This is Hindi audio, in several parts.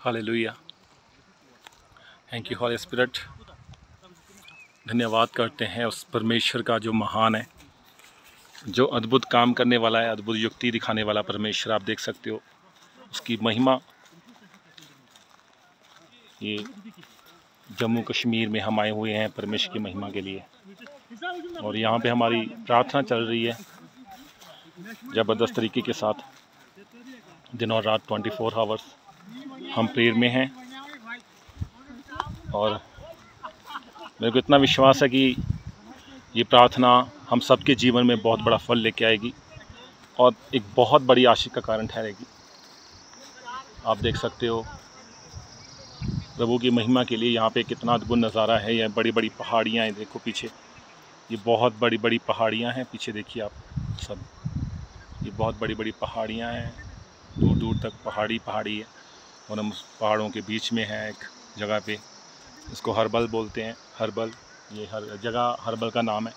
Hallelujah. Thank you holy spirit. धन्यवाद करते हैं उस परमेश्वर का जो महान है, जो अद्भुत काम करने वाला है, अद्भुत युक्ति दिखाने वाला परमेश्वर। आप देख सकते हो उसकी महिमा। ये जम्मू कश्मीर में हम आए हुए हैं परमेश्वर की महिमा के लिए, और यहाँ पे हमारी प्रार्थना चल रही है ज़बरदस्त तरीके के साथ। दिन और रात 24 आवर्स हम प्रेयर में हैं, और मेरे को इतना विश्वास है कि ये प्रार्थना हम सबके जीवन में बहुत बड़ा फल लेके आएगी और एक बहुत बड़ी आशीष का कारण ठहरेगी। आप देख सकते हो प्रभु की महिमा के लिए यहाँ पे कितना अद्भुत नज़ारा है। यह बड़ी बड़ी पहाड़ियाँ हैं, देखो पीछे ये बहुत बड़ी बड़ी पहाड़ियाँ हैं। पीछे देखिए आप सब, ये बहुत बड़ी बड़ी पहाड़ियाँ हैं, दूर दूर तक पहाड़ी है, और हम पहाड़ों के बीच में हैं एक जगह पे। इसको हर्बल बोलते हैं, हर्बल, ये हर जगह हर्बल का नाम है।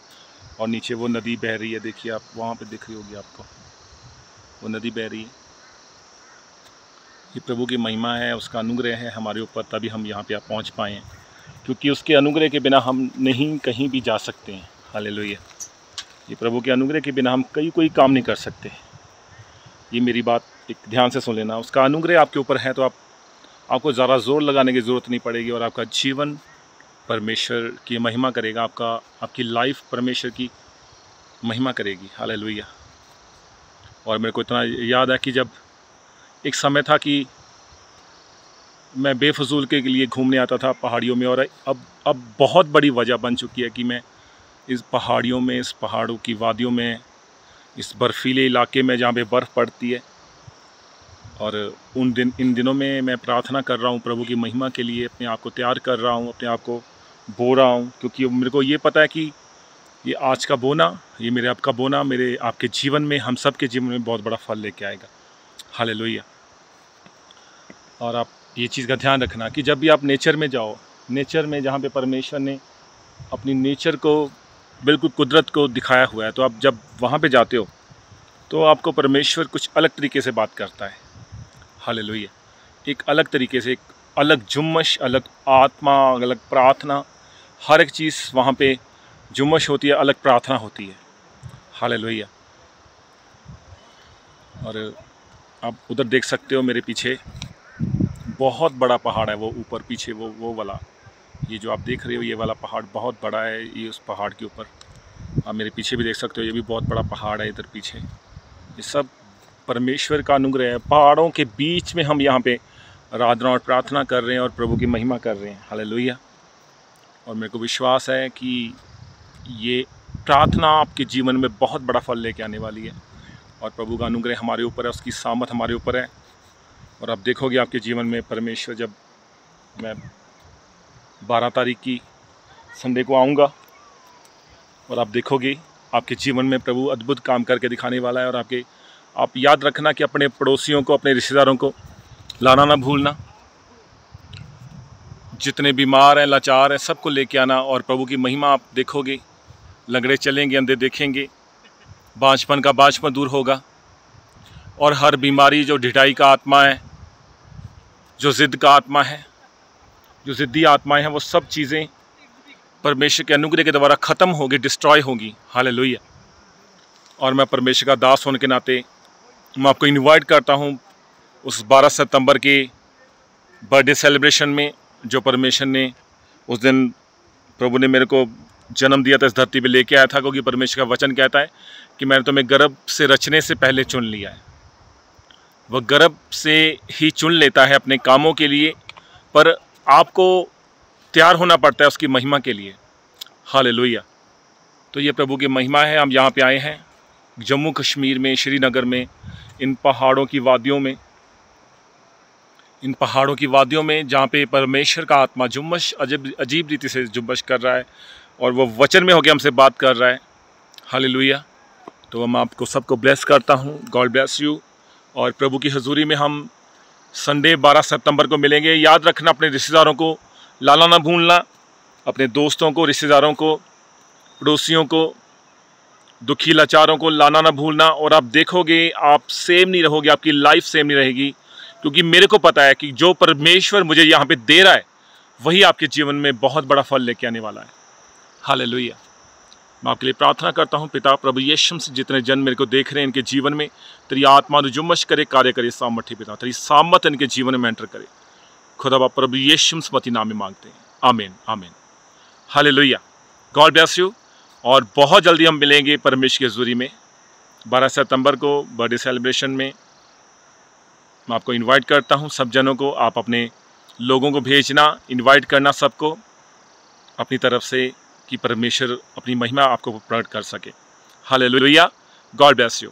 और नीचे वो नदी बह रही है, देखिए आप वहाँ पे दिख रही होगी आपको, वो नदी बह रही है। ये प्रभु की महिमा है, उसका अनुग्रह है हमारे ऊपर, तभी हम यहाँ पे पहुँच पाए हैं, क्योंकि उसके अनुग्रह के बिना हम नहीं कहीं भी जा सकते हैं। हालेलुया। ये प्रभु के अनुग्रह के बिना हम कोई काम नहीं कर सकते। ये मेरी बात एक ध्यान से सुन लेना। उसका अनुग्रह आपके ऊपर है तो आपको ज़रा ज़ोर लगाने की ज़रूरत नहीं पड़ेगी, और आपका जीवन परमेश्वर की महिमा करेगा। आपकी लाइफ परमेश्वर की महिमा करेगी। हालेलुया। और मेरे को इतना याद है कि जब एक समय था कि मैं बेफजूल के लिए घूमने आता था पहाड़ियों में, और अब बहुत बड़ी वजह बन चुकी है कि मैं इस पहाड़ियों में, इस पहाड़ों की वादियों में, इस बर्फीले इलाके में जहाँ पे बर्फ़ पड़ती है, और इन दिनों में मैं प्रार्थना कर रहा हूँ प्रभु की महिमा के लिए। अपने आप को तैयार कर रहा हूँ, अपने आप को बो रहा हूँ, क्योंकि मेरे को ये पता है कि ये आज का बोना, ये मेरे आपका बोना मेरे आपके जीवन में, हम सब के जीवन में बहुत बड़ा फल लेके आएगा। हालेलुया। और आप ये चीज़ का ध्यान रखना कि जब भी आप नेचर में जाओ, नेचर में जहाँ पे परमेश्वर ने अपनी नेचर को, बिल्कुल कुदरत को दिखाया हुआ है, तो आप जब वहाँ पे जाते हो तो आपको परमेश्वर कुछ अलग तरीके से बात करता है। हालेलुया। एक अलग तरीके से, एक अलग जुम्मश, अलग आत्मा, अलग प्रार्थना, हर एक चीज़ वहाँ पे जुम्मश होती है, अलग प्रार्थना होती है। हालेलुया। और आप उधर देख सकते हो मेरे पीछे बहुत बड़ा पहाड़ है, वो ऊपर पीछे वो वाला, ये जो आप देख रहे हो ये वाला पहाड़ बहुत बड़ा है। ये उस पहाड़ के ऊपर आप मेरे पीछे भी देख सकते हो, ये भी बहुत बड़ा पहाड़ है इधर पीछे। ये सब परमेश्वर का अनुग्रह है। पहाड़ों के बीच में हम यहाँ पे आराधना और प्रार्थना कर रहे हैं और प्रभु की महिमा कर रहे हैं। हालेलुया। और मेरे को विश्वास है कि ये प्रार्थना आपके जीवन में बहुत बड़ा फल लेके आने वाली है, और प्रभु का अनुग्रह हमारे ऊपर है, उसकी सामर्थ हमारे ऊपर है। और आप देखोगे आपके जीवन में परमेश्वर, जब मैं 12 तारीख की संडे को आऊँगा, और आप देखोगे आपके जीवन में प्रभु अद्भुत काम करके दिखाने वाला है। और आप याद रखना कि अपने पड़ोसियों को, अपने रिश्तेदारों को लाना ना भूलना। जितने बीमार हैं, लाचार हैं, सबको लेके आना, और प्रभु की महिमा आप देखोगे। लंगड़े चलेंगे, अंधे देखेंगे, बांझपन का बांझपन दूर होगा, और हर बीमारी, जो ढिठाई का आत्मा है, जो ज़िद का आत्मा है, जो ज़िद्दी आत्माएं हैं, वो सब चीज़ें परमेश्वर के अनुग्रह के द्वारा ख़त्म होगी, डिस्ट्रॉय होगी। हालेलुया। और मैं परमेश्वर का दास होने के नाते मैं आपको इनवाइट करता हूँ उस 12 सितंबर के बर्थडे सेलिब्रेशन में, जो परमेश्वर ने उस दिन, प्रभु ने मेरे को जन्म दिया था, इस धरती पे लेके आया था, क्योंकि परमेश्वर का वचन कहता है कि मैंने तुम्हें गर्भ से रचने से पहले चुन लिया है। वह गर्भ से ही चुन लेता है अपने कामों के लिए, पर आपको तैयार होना पड़ता है उसकी महिमा के लिए। हालेलुया। तो ये प्रभु की महिमा है। हम यहाँ पे आए हैं जम्मू कश्मीर में, श्रीनगर में, इन पहाड़ों की वादियों में, जहाँ पे परमेश्वर का आत्मा जुम्मश अजीब रीति से जुम्मश कर रहा है, और वो वचन में होकर हमसे बात कर रहा है। हालेलुया। तो मैं आपको सबको ब्लेस करता हूँ। God bless you. और प्रभु की हजूरी में हम संडे 12 सितंबर को मिलेंगे। याद रखना, अपने रिश्तेदारों को लाना ना भूलना, अपने दोस्तों को, रिश्तेदारों को, पड़ोसियों को, दुखी लाचारों को लाना ना भूलना। और आप देखोगे आप सेम नहीं रहोगे, आपकी लाइफ सेम नहीं रहेगी, क्योंकि मेरे को पता है कि जो परमेश्वर मुझे यहाँ पे दे रहा है वही आपके जीवन में बहुत बड़ा फल लेके आने वाला है। हालेलुया। मैं आपके लिए प्रार्थना करता हूँ पिता, प्रभु यीशु से जितने जन मेरे को देख रहे हैं इनके जीवन में तेरी आत्मा रुजुमश करे, कार्य करे सामर्थ्य पिता, तेरी सामत इनके जीवन में एंटर करे। खुदा बाप प्रभु यीशु मसीह नाम में मांगते हैं, आमीन आमीन। हालेलुया। God bless you. और बहुत जल्दी हम मिलेंगे परमेश्वर के ज़रिए में 12 सितंबर को बर्थडे सेलिब्रेशन में। मैं आपको इनवाइट करता हूं, सब जनों को, आप अपने लोगों को भेजना, इनवाइट करना सबको अपनी तरफ से, कि परमेश्वर अपनी महिमा आपको प्रकट कर सके। हालेलुया। God bless you.